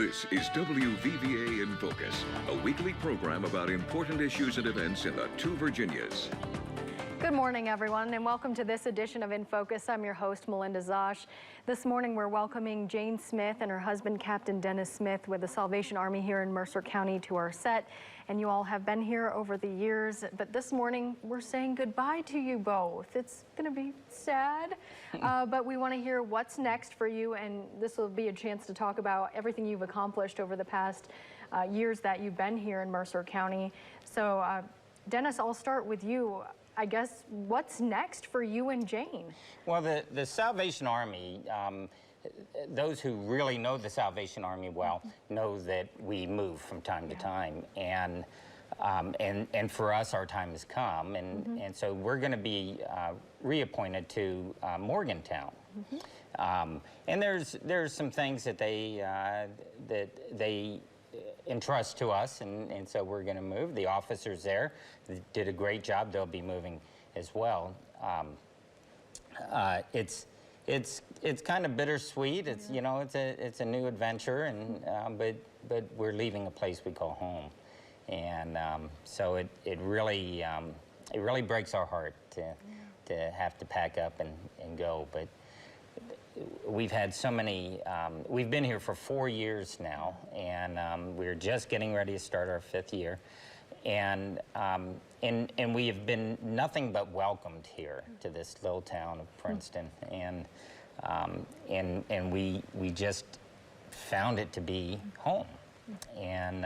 This is WVVA in Focus, a weekly program about important issues and events in the two Virginias. Good morning, everyone, and welcome to this edition of In Focus. I'm your host, Melinda Zosh. This morning, we're welcoming Jane Smith and her husband, Captain Dennis Smith, with the Salvation Army here in Mercer County to our set. And you all have been here over the years, but this morning, we're saying goodbye to you both. It's going to be sad, but we want to hear what's next for you, and this will be a chance to talk about everything you've accomplished over the past years that you've been here in Mercer County. So, Dennis, I'll start with you. I guess, what's next for you and Jane? Well, the Salvation Army, those who really know the Salvation Army well know that we move from time to time, and for us, our time has come, and so we're going to be reappointed to Morgantown, and there's some things that they entrust to us, and so we're going to move. The officers there did a great job. They'll be moving as well. It's kind of bittersweet. It's it's a new adventure, and but we're leaving a place we call home, and so it really breaks our heart to have to pack up and go, but. We've had so many, we've been here for 4 years now, and we're just getting ready to start our 5th year. And we have been nothing but welcomed here to this little town of Princeton. And we just found it to be home. And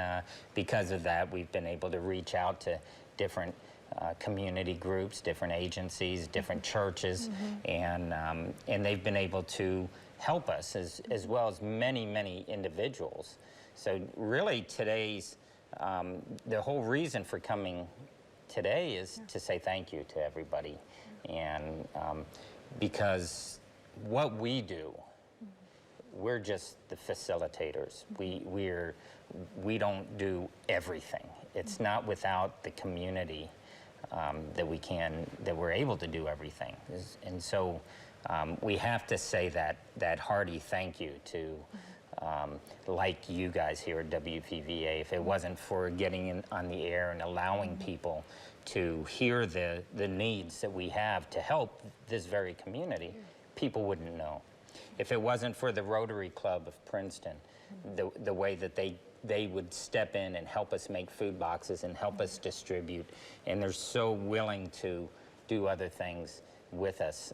because of that, we've been able to reach out to different community groups, different agencies, different churches, and they've been able to help us as well as many individuals. So really today's, the whole reason for coming today is to say thank you to everybody, and because what we do, we're just the facilitators. We don't do everything. It's not without the community that we're able to do everything. And so we have to say that hearty thank you to like you guys here at WVVA. If it wasn't for getting on the air and allowing people to hear the needs that we have to help this very community, people wouldn't know. If it wasn't for the Rotary Club of Princeton, the way that they would step in and help us make food boxes and help us distribute, and they're so willing to do other things with us.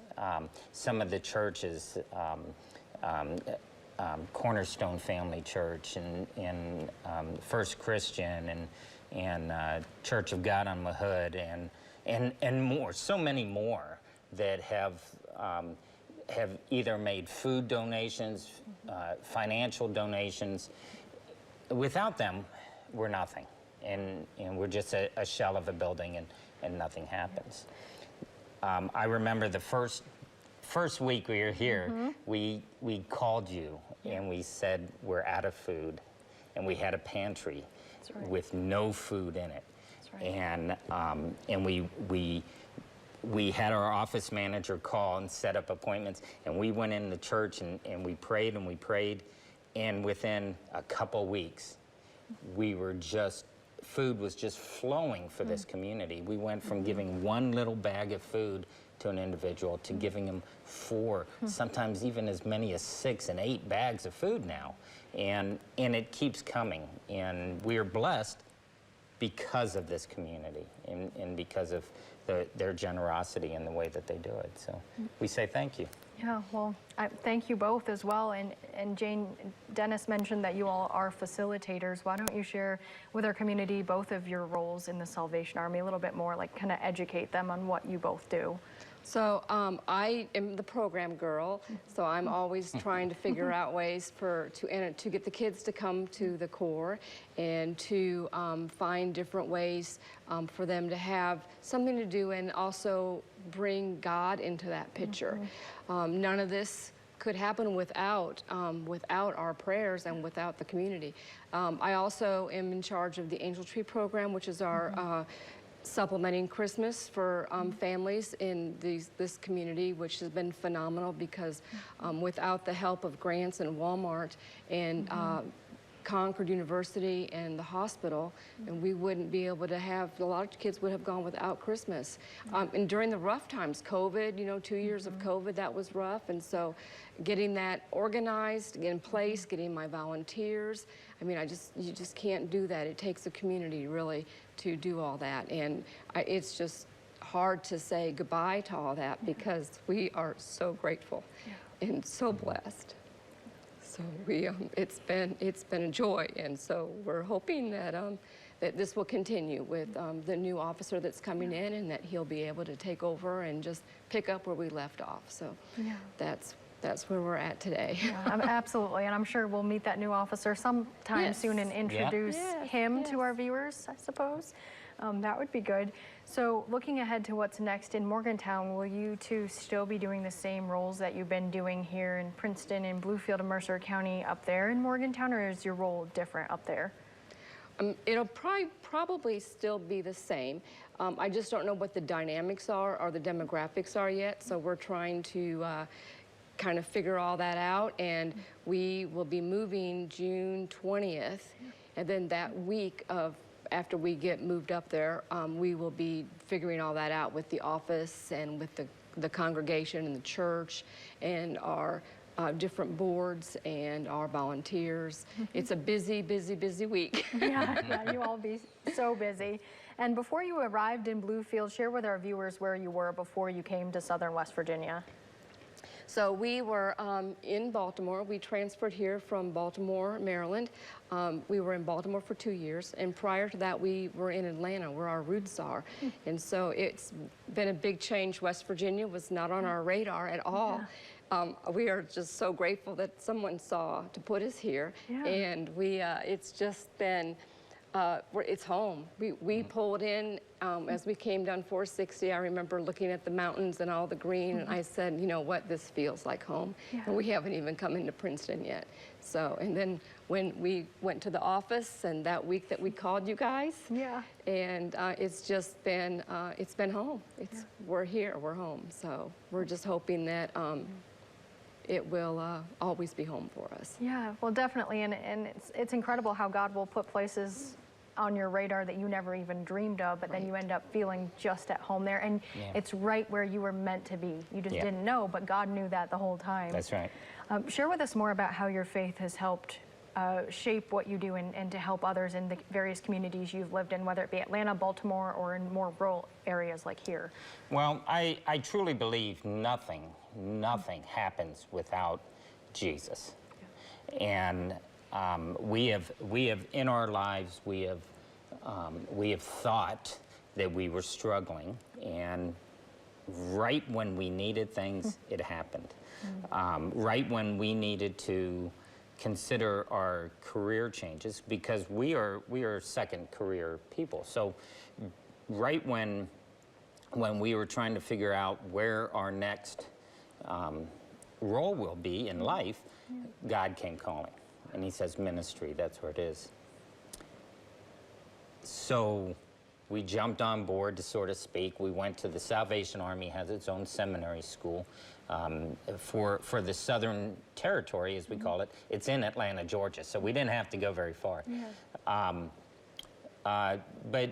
Some of the churches, Cornerstone Family Church and First Christian and Church of God on Mahood and more, so many more that have either made food donations, financial donations. Without them, we're nothing, and we're just a shell of a building, and nothing happens. I remember the first week we were here, we called you and we said we're out of food, and we had a pantry with no food in it. And we had our office manager call and set up appointments, and we went in the church and we prayed and we prayed, and within a couple weeks, food was just flowing for this community. We went from giving one little bag of food to an individual to giving them 4, sometimes even as many as 6 and 8 bags of food now, and it keeps coming, and we are blessed because of this community and because of their generosity and the way that they do it. So we say thank you. Yeah, well, thank you both as well. And Jane, Dennis mentioned that you all are facilitators. Why don't you share with our community both of your roles in the Salvation Army a little bit more, like kind of educate them on what you both do? So I am the program girl, so I'm always trying to figure out ways to get the kids to come to the Corps and to find different ways for them to have something to do and also bring God into that picture. None of this could happen without our prayers and without the community. I also am in charge of the Angel Tree program, which is our supplementing Christmas for families in this community, which has been phenomenal because without the help of grants and Walmart and Concord University and the hospital, and we wouldn't be able to have, a lot of kids would have gone without Christmas. And during the rough times, COVID, you know, 2 years of COVID, that was rough. And so getting that organized, in place, getting my volunteers, I mean, you just can't do that. It takes a community really to do all that. And it's just hard to say goodbye to all that because we are so grateful and so blessed. So it's been a joy, and so we're hoping that that this will continue with the new officer that's coming in, and that he'll be able to take over and just pick up where we left off. So that's where we're at today. Yeah, absolutely, and I'm sure we'll meet that new officer sometime soon and introduce him to our viewers, I suppose. That would be good. So looking ahead to what's next in Morgantown, will you two still be doing the same roles that you've been doing here in Princeton and Bluefield and Mercer County up there in Morgantown, or is your role different up there? It'll probably still be the same. I just don't know what the dynamics are or the demographics are yet, so we're trying to kind of figure all that out, and we will be moving June 20th, and then that week after we get moved up there, we will be figuring all that out with the office and with the congregation and the church and our different boards and our volunteers. It's a busy, busy, busy week. Yeah, you all be so busy. And before you arrived in Bluefield, share with our viewers where you were before you came to Southern West Virginia. So we were in Baltimore. We transferred here from Baltimore, Maryland. We were in Baltimore for 2 years, and prior to that we were in Atlanta, where our roots are. And so it's been a big change. West Virginia was not on our radar at all. We are just so grateful that someone saw to put us here, and it's just been, it's home. We pulled in as we came down 460. I remember looking at the mountains and all the green, and I said, you know what, this feels like home. And we haven't even come into Princeton yet. So, and then when we went to the office, and that week that we called you guys, and it's just been, it's been home. We're here, we're home. So we're just hoping that it will always be home for us. Yeah, well, definitely, and it's incredible how God will put places on your radar that you never even dreamed of, but then you end up feeling just at home there, and it's right where you were meant to be. You just didn't know, but God knew that the whole time. That's right. Share with us more about how your faith has helped shape what you do and to help others in the various communities you've lived in, whether it be Atlanta, Baltimore, or in more rural areas like here. Well, I truly believe nothing happens without Jesus. And we have in our lives, we have thought that we were struggling, and right when we needed things, it happened. Right when we needed to consider our career changes, because we are second career people. So right when we were trying to figure out where our next role will be in life, God came calling. And he says, ministry, that's where it is. So we jumped on board, to sort of speak. We went to the Salvation Army, has its own seminary school for the Southern Territory, as we call it. It's in Atlanta, Georgia, so we didn't have to go very far. But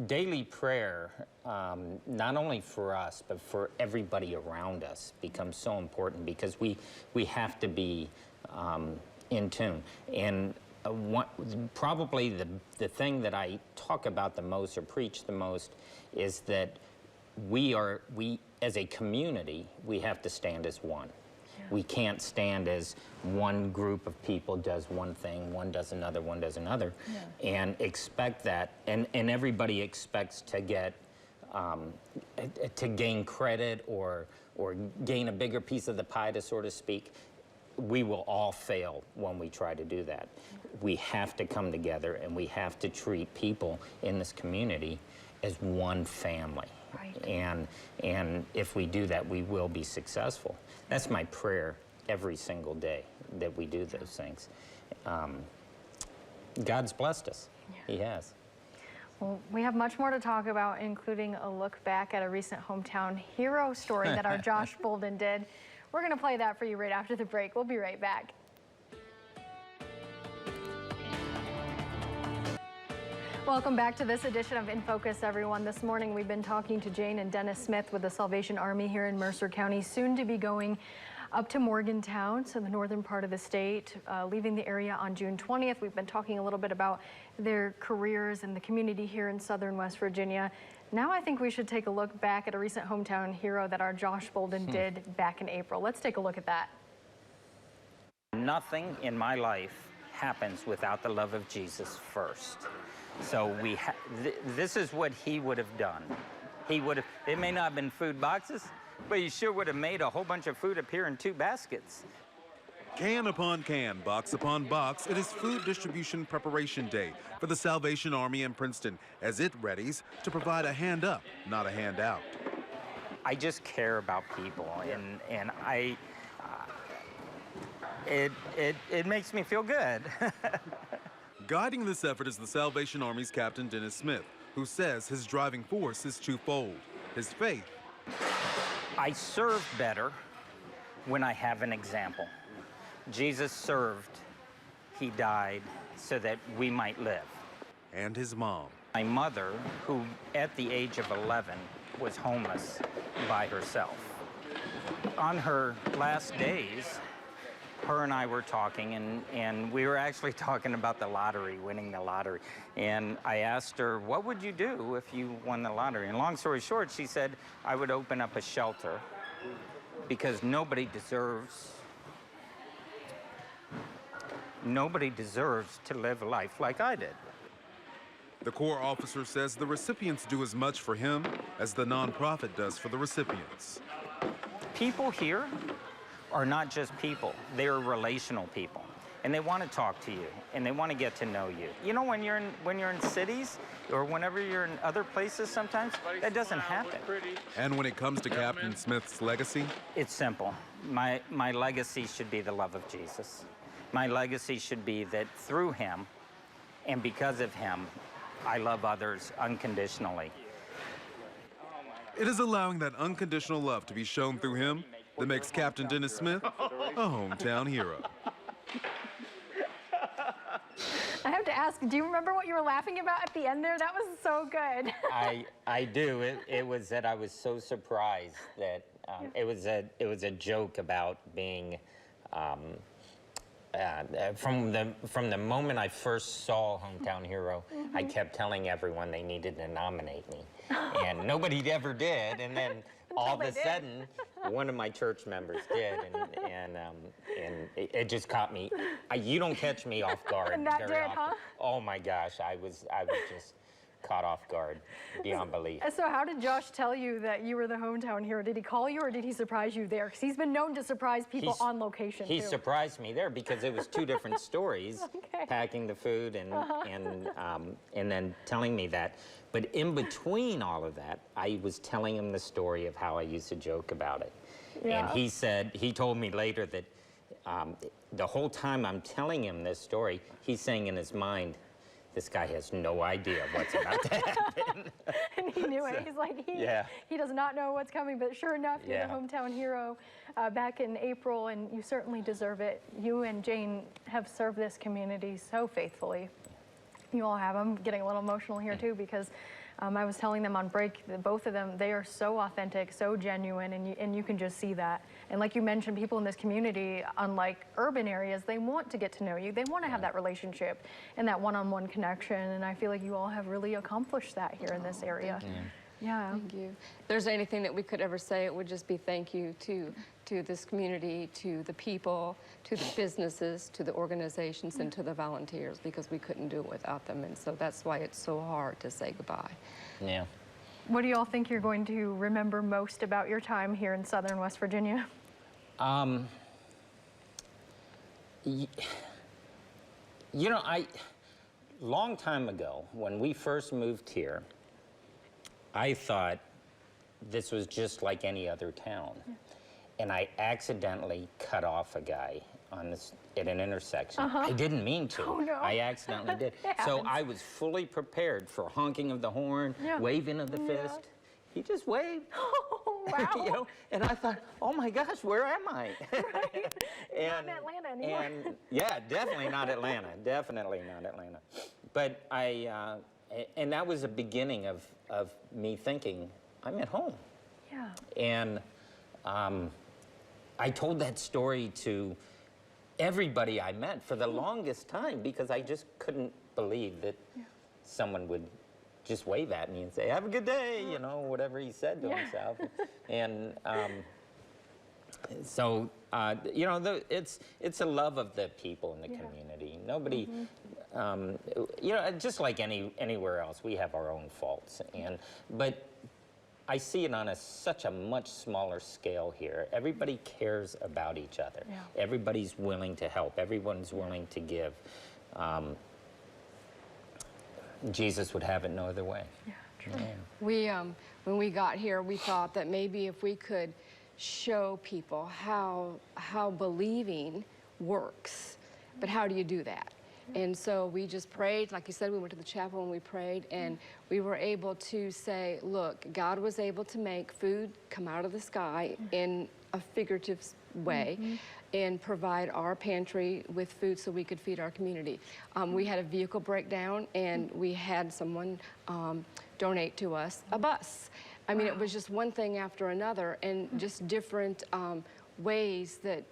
daily prayer, not only for us, but for everybody around us, becomes so important, because we have to be in tune. And probably the thing that I talk about the most or preach the most is that we as a community, we have to stand as one. We can't stand as one group of people does one thing, one does another, one does another, and expect that, and everybody expects to get to gain credit or gain a bigger piece of the pie, to sort of speak. We will all fail when we try to do that. We have to come together, and we have to treat people in this community as one family. And if we do that, we will be successful. That's my prayer every single day, that we do those things. God's blessed us. He has. Well, we have much more to talk about, including a look back at a recent hometown hero story that our Josh Bolden did. We're going to play that for you right after the break. We'll be right back. Welcome back to this edition of In Focus, everyone. This morning we've been talking to Jane and Dennis Smith with the Salvation Army here in Mercer County, soon to be going up to Morgantown, so the northern part of the state, leaving the area on June 20th. We've been talking a little bit about their careers and the community here in southern West Virginia. Now I think we should take a look back at a recent hometown hero that our Josh Bolden did back in April. Let's take a look at that. Nothing in my life happens without the love of Jesus first. So this is what he would have done. He would have, it may not have been food boxes, but he sure would have made a whole bunch of food appear in 2 baskets. Can upon can, box upon box, it is Food Distribution Preparation Day for the Salvation Army in Princeton as it readies to provide a hand up, not a handout. I just care about people, and it makes me feel good. Guiding this effort is the Salvation Army's Captain Dennis Smith, who says his driving force is twofold: his faith. I serve better when I have an example. Jesus served, he died so that we might live. And his mom. My mother, who at the age of 11 was homeless by herself. On her last days, her and I were talking, and we were actually talking about the lottery, winning the lottery. And I asked her, what would you do if you won the lottery? And long story short, she said, I would open up a shelter because nobody deserves to live a life like I did. The Corps officer says the recipients do as much for him as the nonprofit does for the recipients. People here are not just people, they're relational people. And they want to talk to you, and they want to get to know you. You know, when you're in cities, or whenever you're in other places sometimes, that doesn't happen. And when it comes to Captain Smith's legacy? It's simple. My legacy should be the love of Jesus. My legacy should be that through him, and because of him, I love others unconditionally. It is allowing that unconditional love to be shown through him that makes Captain Dennis Smith a hometown hero. I have to ask, do you remember what you were laughing about at the end there? That was so good. I do. It was that I was so surprised that it was a joke about being from the moment I first saw Hometown Hero, I kept telling everyone they needed to nominate me, and nobody ever did. And then all of a sudden, one of my church members did, and it just caught me. You don't catch me off guard And that very did, often. huh? Oh my gosh, I was just caught off guard beyond belief. So how did Josh tell you that you were the hometown hero? Did he call you, or did he surprise you there? Because he's been known to surprise people on location, He too. surprised me there because it was 2 different stories, Okay. packing the food and then telling me that. But in between all of that, I was telling him the story of how I used to joke about it. Yeah. And he told me later that the whole time I'm telling him this story, he's saying in his mind, this guy has no idea what's about to happen. And he knew it. He's like, he does not know what's coming, but sure enough, you're the hometown hero back in April, and you certainly deserve it. You and Jane have served this community so faithfully. You all have. I'm getting a little emotional here too, because I was telling them on break that both of them, they are so authentic, so genuine, and you can just see that. And like you mentioned, people in this community, unlike urban areas, they want to get to know you. They want to have that relationship and that one-on-one connection, and I feel like you all have really accomplished that here in this area. Thank you. Yeah. Thank you. If there's anything that we could ever say, it would just be thank you to this community, to the people, to the businesses, to the organizations, and to the volunteers, because we couldn't do it without them. And so that's why it's so hard to say goodbye. Yeah. What do you all think you're going to remember most about your time here in southern West Virginia? You know, long time ago, when we first moved here, I thought this was just like any other town. Yeah. And I accidentally cut off a guy at an intersection. I didn't mean to. Oh, no. I accidentally did. So I was fully prepared for honking of the horn, waving of the fist. He just waved. Oh, wow. You know? And I thought, oh my gosh, where am I? Right. Not in Atlanta anymore. Yeah, definitely not Atlanta. Definitely not Atlanta. But I And that was a beginning of me thinking, I'm at home. Yeah. And I told that story to everybody I met for the longest time because I just couldn't believe that someone would just wave at me and say, have a good day, you know, whatever he said to himself. And so, you know, it's a love of the people in the community. Nobody, you know, just like anywhere else, we have our own faults. But I see it on such a much smaller scale here. Everybody cares about each other. Yeah. Everybody's willing to help. Everyone's willing to give. Jesus would have it no other way. Yeah, true. Yeah. We, when we got here, we thought that maybe if we could show people how believing works, but how do you do that? And so we just prayed, like you said, we went to the chapel and we prayed, and we were able to say, look, God was able to make food come out of the sky in a figurative way and provide our pantry with food so we could feed our community. We had a vehicle breakdown, and we had someone donate to us a bus. I mean, it was just one thing after another, and just different ways that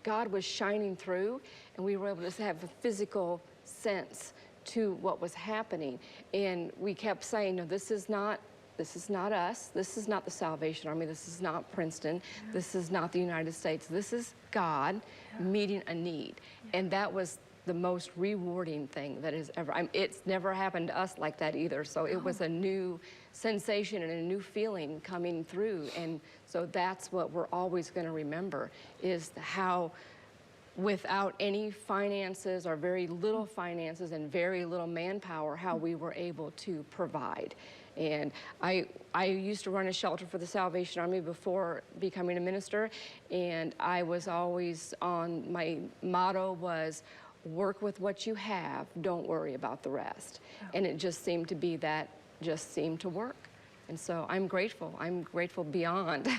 God was shining through, and we were able to have a physical sense to what was happening. And we kept saying, no, this is not us. This is not the Salvation Army. This is not Princeton. This is not the United States. This is God meeting a need. And that was the most rewarding thing that has ever, it's never happened to us like that either. So it was a new sensation and a new feeling coming through. And so that's what we're always going to remember, is how without any finances or very little finances and very little manpower, how we were able to provide. And I used to run a shelter for the Salvation Army before becoming a minister, and I was always on, my motto was, work with what you have, don't worry about the rest. And it just seemed to be that, just seemed to work. And so I'm grateful beyond,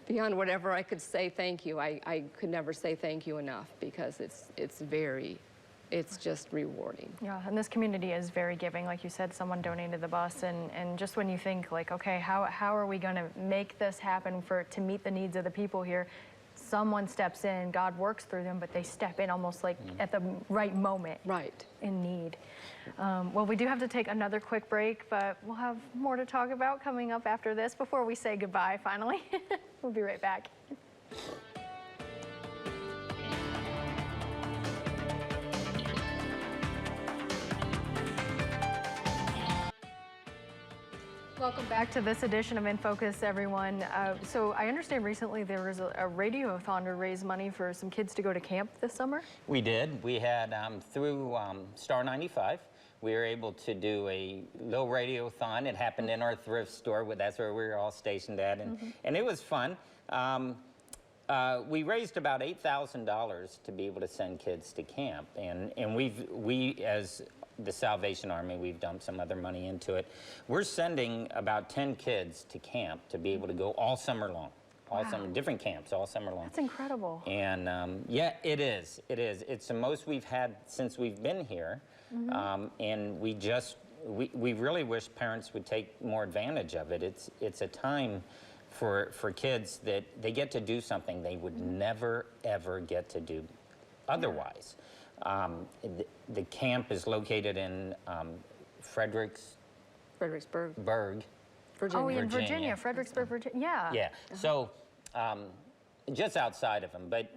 beyond whatever I could say thank you. I could never say thank you enough, because it's just rewarding. Yeah, and this community is very giving. Like you said, someone donated the bus, and just when you think, like, okay, how are we going to make this happen to meet the needs of the people here? Someone steps in, God works through them, but they step in almost like at the right moment. Right. In need. Well, we do have to take another quick break, but we'll have more to talk about coming up after this before we say goodbye finally. We'll be right back. Welcome back to this edition of In Focus, everyone. So I understand recently there was a radiothon to raise money for some kids to go to camp this summer? We did. We had, through Star 95, we were able to do a little radiothon. It happened in our thrift store. That's where we were all stationed at, and it was fun. We raised about $8,000 to be able to send kids to camp, and we as the Salvation Army, we've dumped some other money into it. We're sending about 10 kids to camp to be able to go all summer long. All summer, different camps, all summer long. That's incredible. And yeah, it is. It is. It's the most we've had since we've been here. And we really wish parents would take more advantage of it. It's a time for kids that they get to do something they would never, ever get to do otherwise. The camp is located in Fredericksburg. Virginia. Oh, in Virginia, Fredericksburg, Virginia. Yeah. Yeah. So just outside of them, but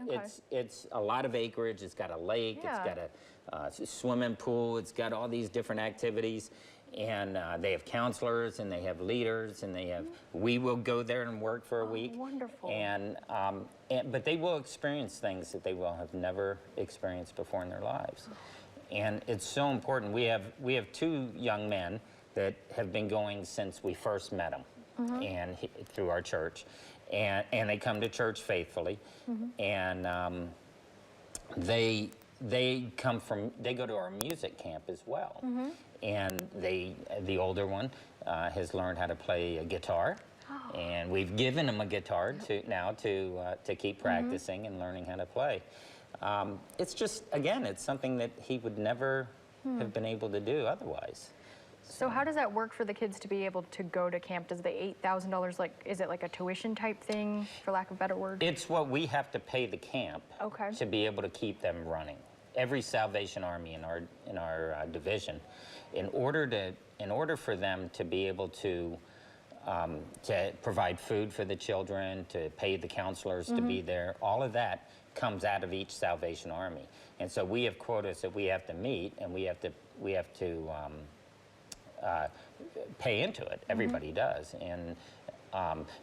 it's a lot of acreage. It's got a lake. It's got a swimming pool. It's got all these different activities. And they have counselors, and they have leaders, and they have. We will go there and work for a week. Wonderful. But they will experience things that they will have never experienced before in their lives, and it's so important. We have two young men that have been going since we first met them, and through our church, and they come to church faithfully, and they go to our music camp as well. And the older one has learned how to play a guitar, and we've given him a guitar to keep practicing and learning how to play. It's just, again, it's something that he would never have been able to do otherwise. So how does that work for the kids to be able to go to camp? Does the $8,000, like, is it like a tuition type thing, for lack of a better word? It's what we have to pay the camp to be able to keep them running. Every Salvation Army in our division, in order for them to be able to provide food for the children, to pay the counselors to be there, all of that comes out of each Salvation Army. And so we have quotas that we have to meet, and we have to pay into it. Everybody does. And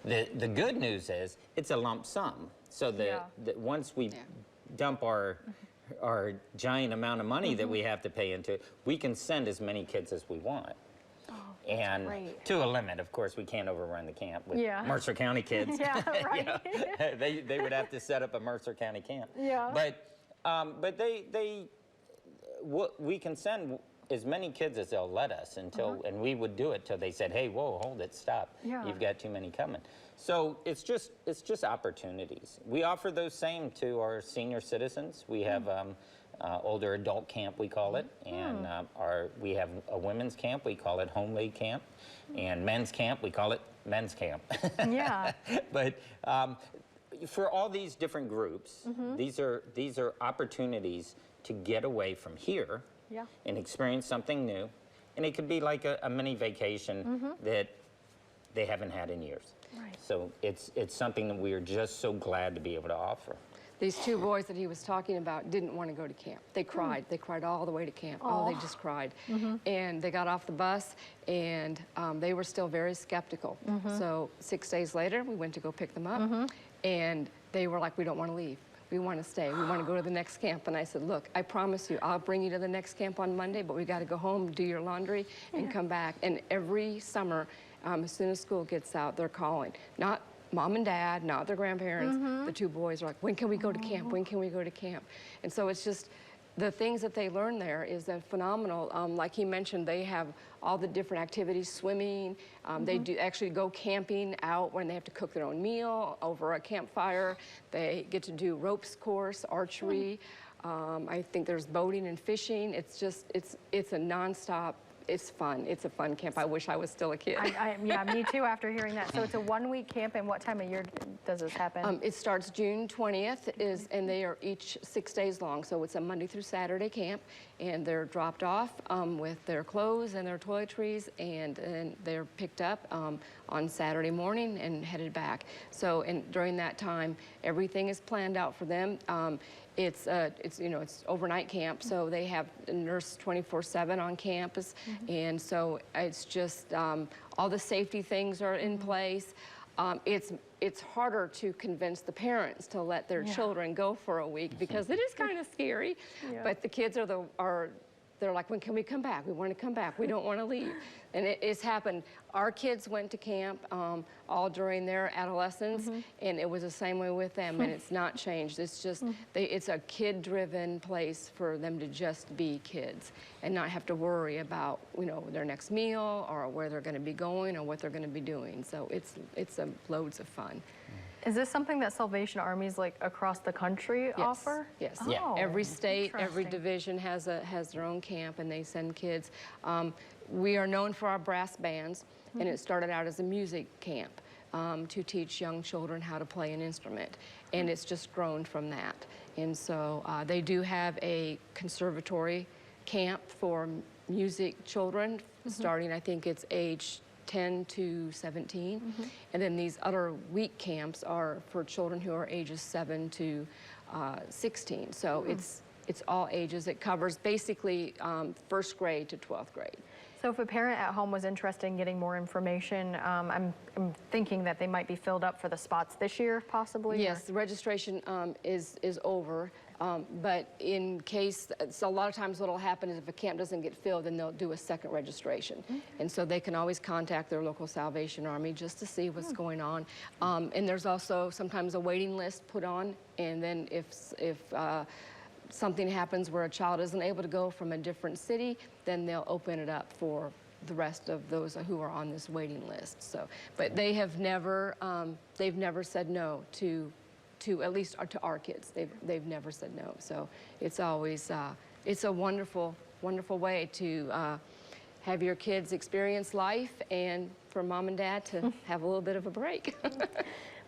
the good news is it's a lump sum. So that once we dump our giant amount of money that we have to pay into it, we can send as many kids as we want. And to a limit, of course, we can't overrun the camp with Mercer County kids. They would have to set up a Mercer County camp. But we can send as many kids as they'll let us until, and we would do it till they said, hey, whoa, hold it, stop. You've got too many coming. So it's just opportunities. We offer those same to our senior citizens. We have older adult camp, we call it, and we have a women's camp, we call it Home League Camp, and men's camp, we call it Men's Camp. But for all these different groups, these are opportunities to get away from here and experience something new. And it could be like a mini vacation that they haven't had in years. So it's something that we are just so glad to be able to offer. These two boys that he was talking about didn't want to go to camp. They cried. They cried all the way to camp. Oh, they just cried. And they got off the bus, and they were still very skeptical. So 6 days later, we went to go pick them up, and they were like, we don't want to leave. We want to stay. We want to go to the next camp. And I said, look, I promise you, I'll bring you to the next camp on Monday, but we got to go home, do your laundry, and come back. And every summer, as soon as school gets out, they're calling. Not Mom and Dad, not their grandparents. The two boys are like, when can we go to camp? When can we go to camp? And so it's just, the things that they learn there is phenomenal. Like he mentioned, they have all the different activities, swimming. They do actually go camping out when they have to cook their own meal over a campfire. They get to do ropes course, archery. I think there's boating and fishing. It's just, it's a nonstop. It's fun. It's a fun camp. I wish I was still a kid. Yeah, me too after hearing that. So it's a 1 week camp, and what time of year does this happen? It starts June 20th, and they are each 6 days long. So it's a Monday through Saturday camp, and they're dropped off with their clothes and their toiletries, and they're picked up on Saturday morning and headed back. So during that time, everything is planned out for them. It's overnight camp, so they have a nurse 24/7 on campus, and so it's just all the safety things are in place. It's harder to convince the parents to let their children go for a week because it is kind of scary. But the kids they're like, when can we come back? We want to come back. We don't want to leave. And it's happened. Our kids went to camp all during their adolescence, and it was the same way with them, and it's not changed. It's just, it's a kid-driven place for them to just be kids and not have to worry about, their next meal or where they're going to be going or what they're going to be doing. So it's loads of fun. Is this something that Salvation Armies like across the country offer? Yes. Oh, every state, every division has their own camp, and they send kids. We are known for our brass bands, and it started out as a music camp to teach young children how to play an instrument, and it's just grown from that. And so they do have a conservatory camp for music children, starting, I think it's age 10 to 17. And then these other week camps are for children who are ages 7 to 16. So it's all ages. It covers basically first grade to 12th grade. So if a parent at home was interested in getting more information, I'm thinking that they might be filled up for the spots this year, possibly? Yes, the registration is over. But in case, so a lot of times what will happen is if a camp doesn't get filled, then they'll do a second registration. And so they can always contact their local Salvation Army just to see what's going on. And there's also sometimes a waiting list put on, and then if something happens where a child isn't able to go from a different city, then they'll open it up for the rest of those who are on this waiting list. So, but they have never, they've never said no to at least to our kids. They've never said no. So it's always, it's a wonderful, wonderful way to have your kids experience life, and for mom and dad to have a little bit of a break.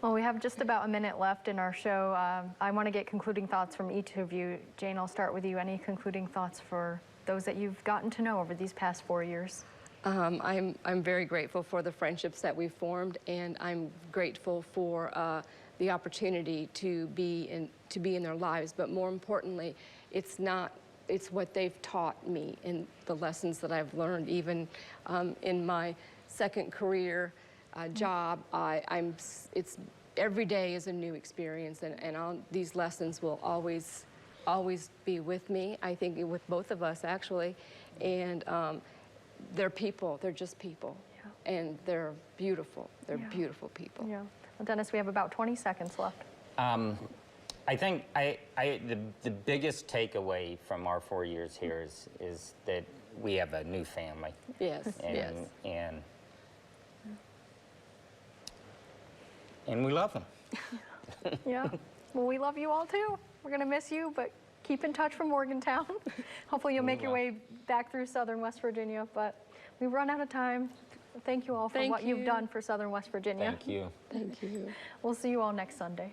Well, we have just about a minute left in our show. I want to get concluding thoughts from each of you. Jane, I'll start with you. Any concluding thoughts for those that you've gotten to know over these past 4 years? I'm very grateful for the friendships that we've formed, and I'm grateful for the opportunity to be in their lives. But more importantly, it's what they've taught me and the lessons that I've learned. Even in my second career job, it's every day is a new experience, and these lessons will always be with me. I think with both of us actually, and they're people. They're just people, and they're beautiful. They're beautiful people. Yeah. Well, Dennis, we have about 20 seconds left. I think the biggest takeaway from our 4 years here is that we have a new family. Yes, yes. And we love them. Yeah. Well, we love you all too. We're going to miss you, but keep in touch from Morgantown. Hopefully you'll make your way back through Southern West Virginia, but we've run out of time. Thank you all for what you've done for Southern West Virginia. Thank you. Thank you. We'll see you all next Sunday.